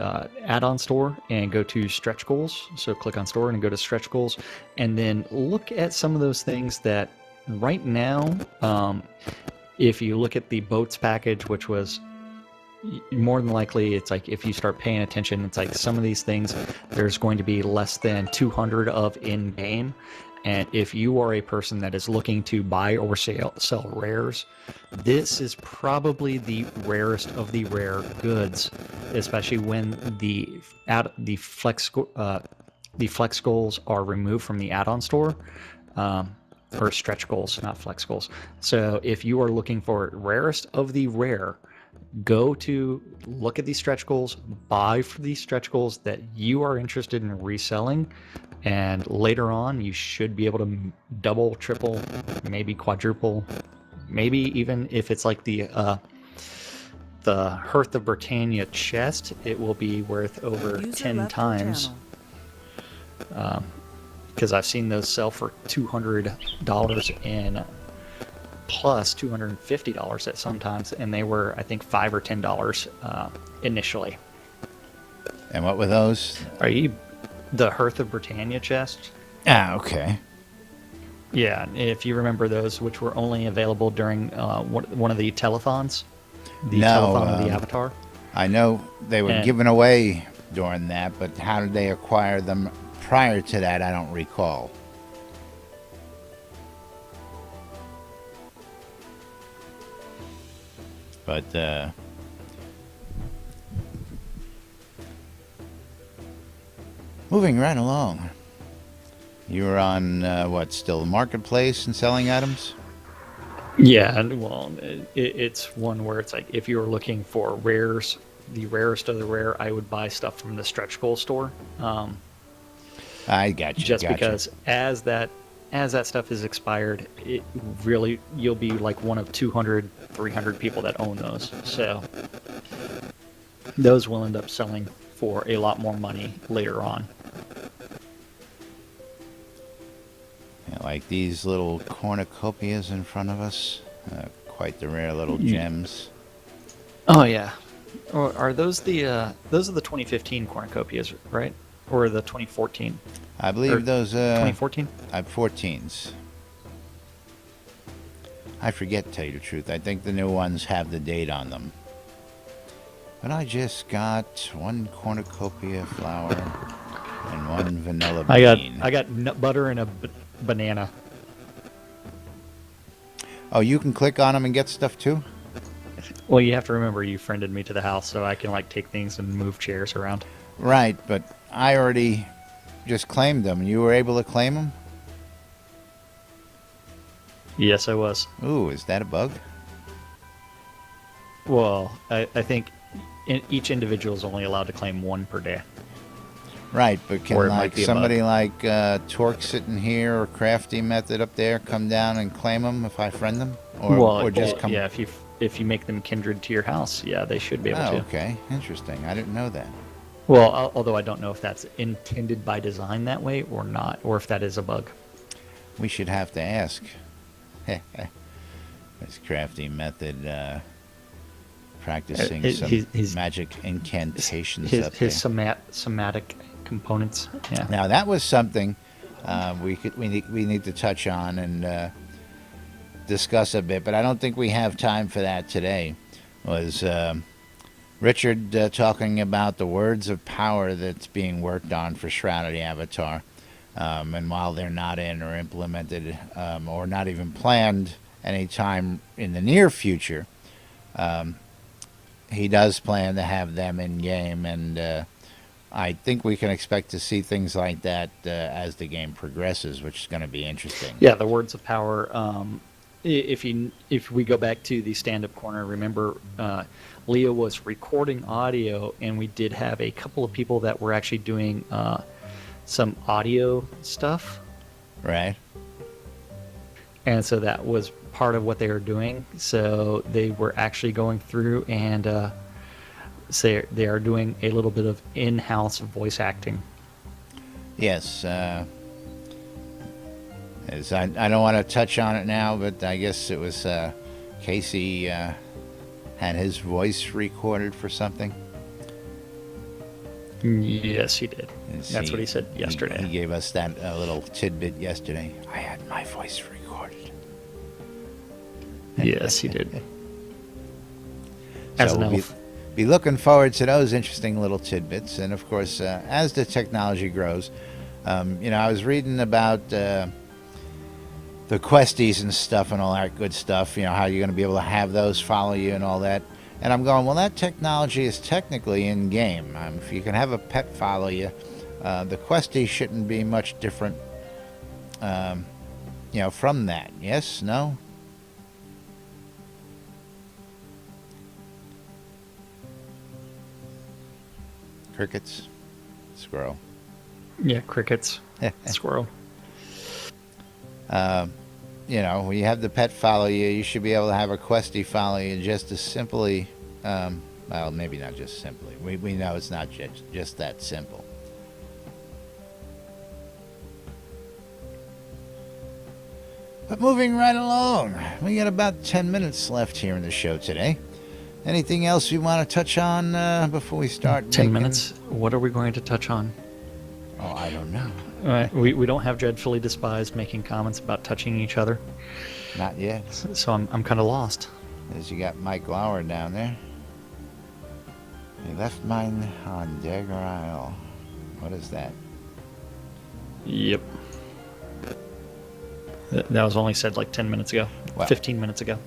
add-on store and go to stretch goals. So click on store and go to stretch goals, and then look at some of those things that right now, if you look at the boats package, which was more than likely, it's like if you start paying attention, it's like some of these things there's going to be less than 200 of in game. And if you are a person that is looking to buy or sell rares, this is probably the rarest of the rare goods, especially when the flex goals are removed from the add-on store, or stretch goals, not flex goals. So if you are looking for rarest of the rare, go to look at these stretch goals, buy for these stretch goals that you are interested in reselling, and later on you should be able to double, triple, maybe quadruple, maybe even if it's like the Hearth of Britannia chest, it will be worth over 10 times. Because I've seen those sell for $200 and plus $250 at sometimes, and they were, I think, $5 or $10 initially.
And what were those?
Are you the Hearth of Britannia chest?
Ah, okay.
Yeah, if you remember those, which were only available during one of the telethons, the telethon of the Avatar.
I know they were given away during that, but how did they acquire them prior to that? I don't recall. But moving right along, you were on what? Still marketplace and selling items?
Yeah, well, it's one where it's like if you were looking for rares, the rarest of the rare, I would buy stuff from the stretch goal store.
I got you.
Just because as that stuff is expired, it really, you'll be like one of 200, 300 people that own those. So those will end up selling for a lot more money later on.
Yeah, like these little cornucopias in front of us. Quite the rare little gems.
Oh yeah. Or are those the 2015 cornucopias, right? Or the 2014?
I believe those
2014?
14s. I forget, to tell you the truth. I think the new ones have the date on them. But I just got one cornucopia flower and one vanilla bean.
I got nut butter and a banana.
Oh, you can click on them and get stuff too?
Well, you have to remember you friended me to the house, so I can like take things and move chairs around.
Right, but I already just claimed them. You were able to claim them?
Yes, I was.
Ooh, is that a bug?
Well, I think each individual is only allowed to claim one per day.
Right, but can like somebody like Torque sitting here or Crafty Method up there come down and claim them if I friend them? Or just come?
Yeah, if you make them kindred to your house, yeah, they should be able to.
Okay, interesting. I didn't know that.
Well, although I don't know if that's intended by design that way or not, or if that is a bug.
We should have to ask. This Crafty Method practicing some magic incantations up there.
His somatic components. Yeah.
Now that was something we need to touch on and discuss a bit, but I don't think we have time for that today. Was Richard talking about the words of power that's being worked on for Shroud of the Avatar, and while they're not in or implemented or not even planned anytime in the near future, he does plan to have them in game, and I think we can expect to see things like that as the game progresses, which is going to be interesting.
Yeah, the words of power. If we go back to the stand-up corner, remember Leah was recording audio, and we did have a couple of people that were actually doing some audio stuff.
Right.
And so that was part of what they were doing. So they were actually going through and say they are doing a little bit of in-house voice acting.
Yes. I don't want to touch on it now, but I guess it was Casey had his voice recorded for something.
Yes, he did. That's what he said yesterday.
He gave us that little tidbit yesterday. I had my voice recorded.
Yes, he did.
So
As an
we'll
elf.
Be looking forward to those interesting little tidbits. And, of course, as the technology grows, I was reading about the questies and stuff and all that good stuff, how you're going to be able to have those follow you and all that. And I'm going, well, that technology is technically in-game. If you can have a pet follow you, the questies shouldn't be much different, from that. Yes? No? Crickets. Squirrel.
Yeah, crickets. Squirrel.
When you have the pet follow you, you should be able to have a questie follow you just as simply. Well, maybe not just simply. We know it's not just that simple. But moving right along, we got about 10 minutes left here in the show today. Anything else you want to touch on before we start?
10 minutes? What are we going to touch on?
Oh, I don't know.
We don't have Dreadfully Despised making comments about touching each other.
Not yet.
So I'm kind of lost.
As you got Mike Lauer down there. He left mine on Dagger Isle. What is that?
Yep. That was only said like 10 minutes ago.
Well,
15 minutes ago.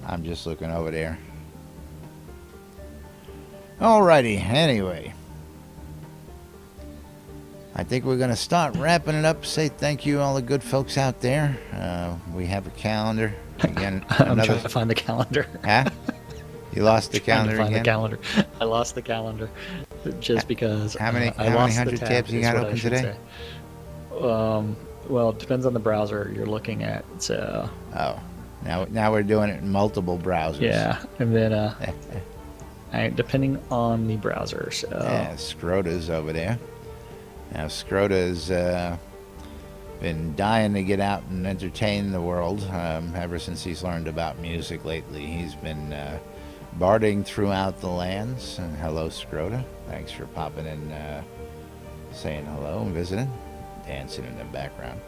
I'm just looking over there. Alrighty, anyway. I think we're going to start wrapping it up. Say thank you all the good folks out there. We have a calendar. Again,
I'm trying to find the calendar.
Huh? You lost the calendar
find
again?
The calendar. I lost the calendar just because
how many hundred tabs you got open today?
Well, it depends on the browser you're looking at. So.
Oh, now we're doing it in multiple browsers.
Yeah, and then depending on the browser. So.
Yeah, Scrota's over there. Now Scrota's been dying to get out and entertain the world ever since he's learned about music lately. He's been barding throughout the lands. And hello, Scrota. Thanks for popping in, saying hello and visiting. Dancing in the background.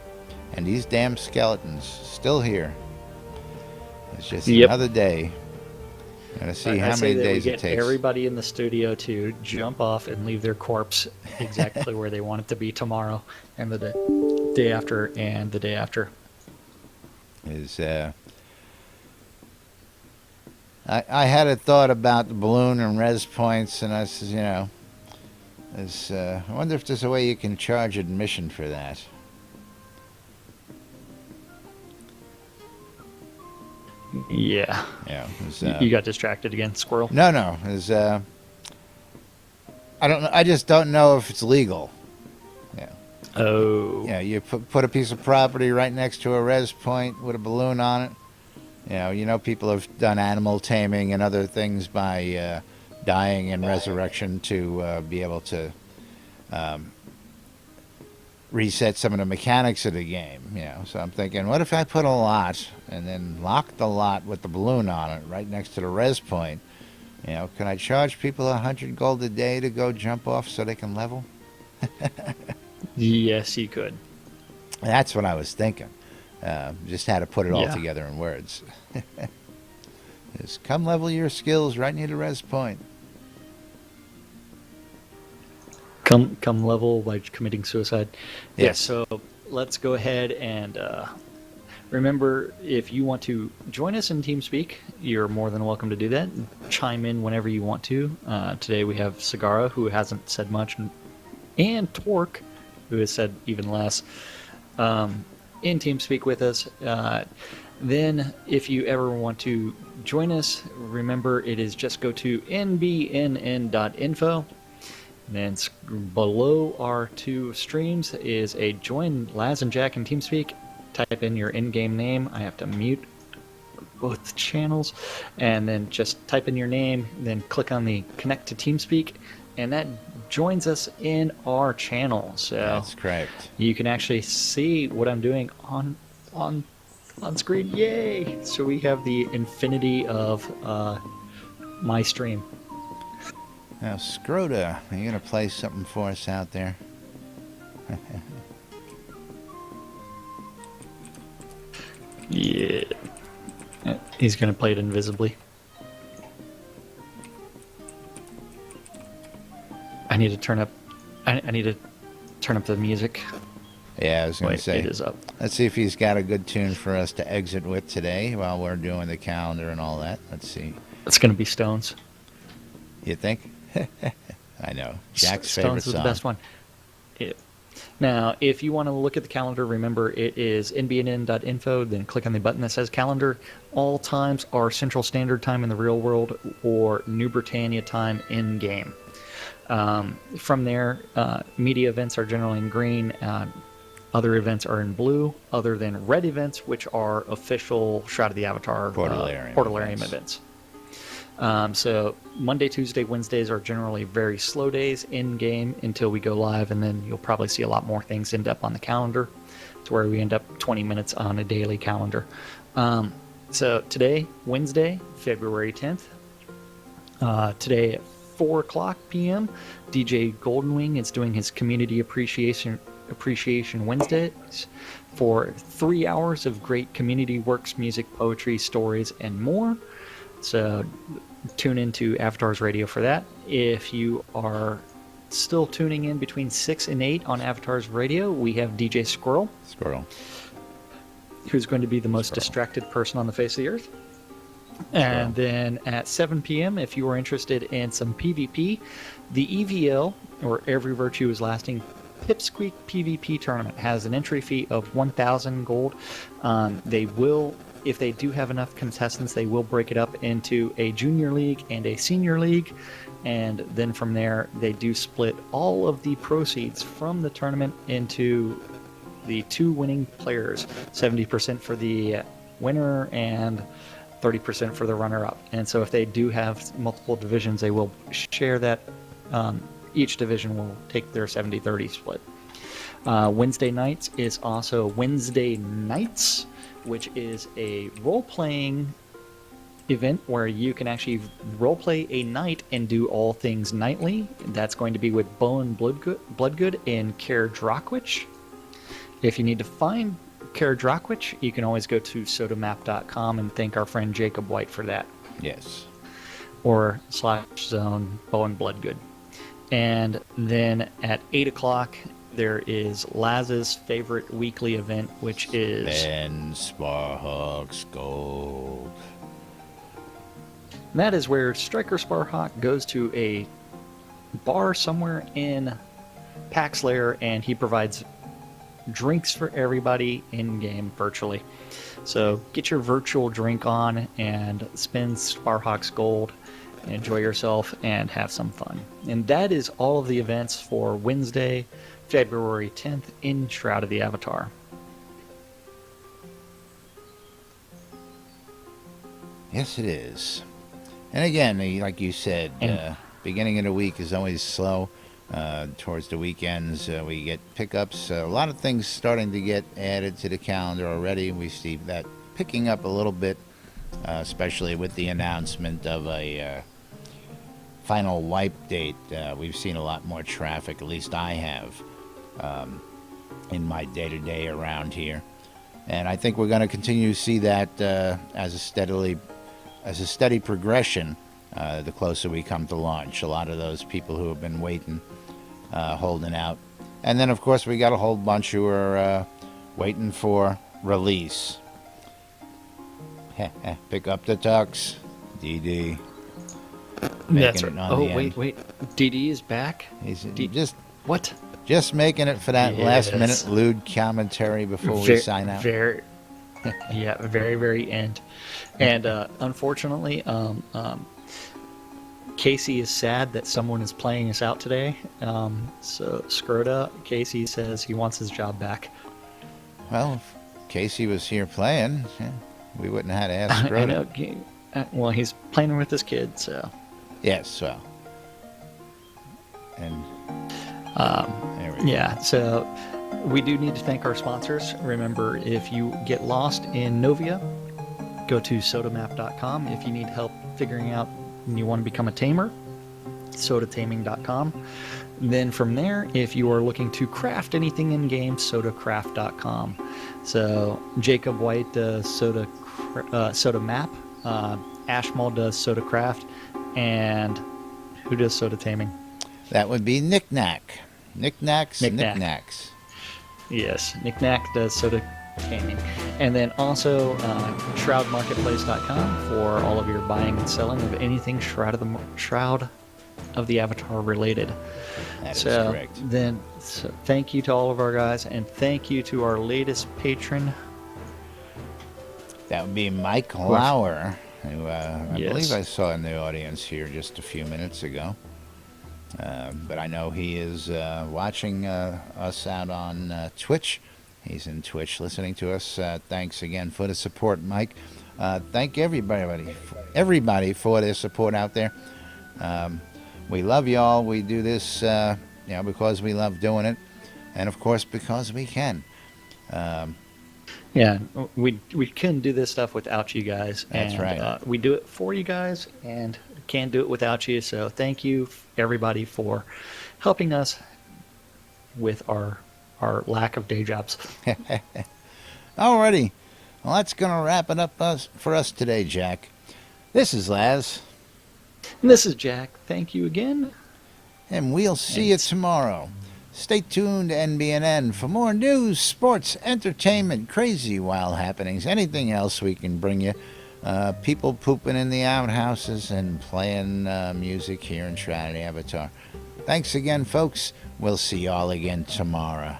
And these damn skeletons still here. It's just another day. Gonna see how many days it takes.
Everybody in the studio to jump off and leave their corpse exactly where they want it to be tomorrow and the day after and the day after.
I had a thought about the balloon and res points, and I says, I wonder if there's a way you can charge admission for that.
Yeah.
Yeah.
You got distracted again, squirrel?
No. I don't know. I just don't know if it's legal. Yeah.
Oh.
Yeah. You put a piece of property right next to a res point with a balloon on it. People have done animal taming and other things by dying and resurrection to be able to reset some of the mechanics of the game. So I'm thinking, what if I put a lot and then lock the lot with the balloon on it right next to the res point? Can I charge people 100 gold a day to go jump off so they can level?
Yes, you could.
That's what I was thinking. Just had to put it all together in words. Just come level your skills right near the res point.
Come level by committing suicide.
Yes.
Yeah, so let's go ahead and remember, if you want to join us in TeamSpeak, you're more than welcome to do that. Chime in whenever you want to. Today we have Sagara, who hasn't said much, and Torque, who has said even less, in TeamSpeak with us. Then, if you ever want to join us, remember it is just go to nbnn.info. And then below our two streams is a join Laz and Jack in TeamSpeak. Type in your in-game name. I have to mute both channels. And then just type in your name, then click on the connect to TeamSpeak, and that joins us in our channel. So
that's correct.
You can actually see what I'm doing on screen. Yay! So we have the infinity of my stream.
Now, Scrota, are you going to play something for us out there?
Yeah. He's going to play it invisibly. I need to turn up the music.
Yeah, I was going to say.
It is up.
Let's see if he's got a good tune for us to exit with today while we're doing the calendar and all that. Let's see.
It's going to be Stones.
You think? I know. Jack's favorite
Stones is
song.
the best one. Now, if you want to look at the calendar, remember it is nbnn.info, then click on the button that says calendar. All times are Central Standard Time in the real world or New Britannia time in-game. From there, media events are generally in green. Other events are in blue, other than red events, which are official Shroud of the Avatar Portalarium events. So Monday, Tuesday, Wednesdays are generally very slow days in game until we go live, and then you'll probably see a lot more things end up on the calendar, to where we end up 20 minutes on a daily calendar. So today, Wednesday, February 10th, today at 4 o'clock p.m., DJ Goldenwing is doing his Community Appreciation Wednesdays for 3 hours of great community works, music, poetry, stories, and more. So tune into Avatar's Radio for that. If you are still tuning in between 6 and 8 on Avatar's Radio, we have DJ Squirrel, who's going to be the most distracted person on the face of the earth. And then at 7 p.m., if you are interested in some PvP, the EVL, or Every Virtue is Lasting, Pipsqueak PvP tournament has an entry fee of 1,000 gold. They will, if they do have enough contestants, they will break it up into a junior league and a senior league. And then from there, they do split all of the proceeds from the tournament into the 2 winning players, 70% for the winner and 30% for the runner-up. And so if they do have multiple divisions, they will share that. Each division will take their 70-30 split. Wednesday nights is also Wednesday Nights, which is a role-playing event where you can actually role-play a night and do all things nightly. That's going to be with Bowen Bloodgood and Care Drawkwitch. If you need to find Care Drawkwitch, you can always go to sodamap.com and thank our friend Jacob White for that.
Yes.
Or /zone Bowen Bloodgood. And then at 8 o'clock, there is Laz's favorite weekly event, which is
Ben Sparhawk's Gold.
And that is where Striker Sparhawk goes to a bar somewhere in Pax Lair, and he provides drinks for everybody in-game virtually. So get your virtual drink on and spend Sparhawk's Gold, enjoy yourself, and have some fun. And that is all of the events for Wednesday, February 10th in Shroud of the Avatar.
Yes, it is. And again, like you said, beginning of the week is always slow. Towards the weekends, we get pickups. A lot of things starting to get added to the calendar already. We see that picking up a little bit, especially with the announcement of a final wipe date. We've seen a lot more traffic, at least I have, in my day-to-day around here. And I think we're going to continue to see that as a steady progression the closer we come to launch. A lot of those people who have been waiting, holding out. And then, of course, we got a whole bunch who are waiting for release. Pick up the tux, DD.
That's right. Oh, wait. DD is back?
He's
what?
Just making it for that last-minute lewd commentary before we sign out.
Very, very end. And unfortunately, Casey is sad that someone is playing us out today. So Scroda, Casey says he wants his job back.
Well, if Casey was here playing, we wouldn't have had to ask Scroda.
Well, he's playing with his kid, so.
Yes, well. And there we go.
Yeah, so we do need to thank our sponsors. Remember, if you get lost in Novia, go to sodamap.com. If you need help figuring out and you want to become a tamer, sodataming.com. Then from there, if you are looking to craft anything in game, sodacraft.com. So Jacob White does soda map, Ashmal does soda craft, and who does soda taming?
That would be Knickknack. Knickknacks.
Yes, Knickknack does soda taming. And then also shroudmarketplace.com for all of your buying and selling of anything Shroud of the Avatar related.
That is correct.
Then thank you to all of our guys, and thank you to our latest patron.
That would be Mike Lauer, who I believe I saw in the audience here just a few minutes ago. But I know he is watching us out on Twitch. He's in Twitch listening to us. Thanks again for the support, Mike. Thank everybody for their support out there. We love y'all. We do this because we love doing it, and of course because we can.
Yeah, we couldn't do this stuff without you guys.
That's right.
We do it for you guys, and can't do it without you. So thank you, everybody, for helping us with our lack of day jobs.
Alrighty, well, that's gonna wrap it up for us today, Jack. This is Laz,
And this is Jack. Thank you again.
and we'll see you tomorrow. Stay tuned to NBNN for more news, sports, entertainment, crazy wild happenings, anything else we can bring you. People pooping in the outhouses and playing music here in Shroud of the Avatar. Thanks again, folks. We'll see y'all again tomorrow.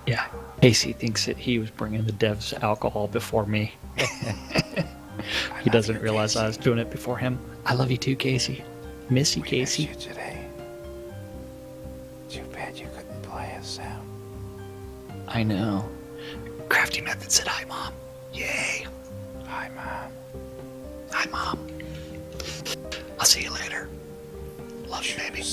Yeah, Casey thinks that he was bringing the devs alcohol before me. He doesn't realize I was doing it before him. I love you too, Casey. Miss you, Casey.
Miss you today. Too bad you couldn't play us out.
I know. Crafty Method said hi, Mom. Yay.
Hi, Mom.
Hi, Mom. I'll see you later. Love you, baby.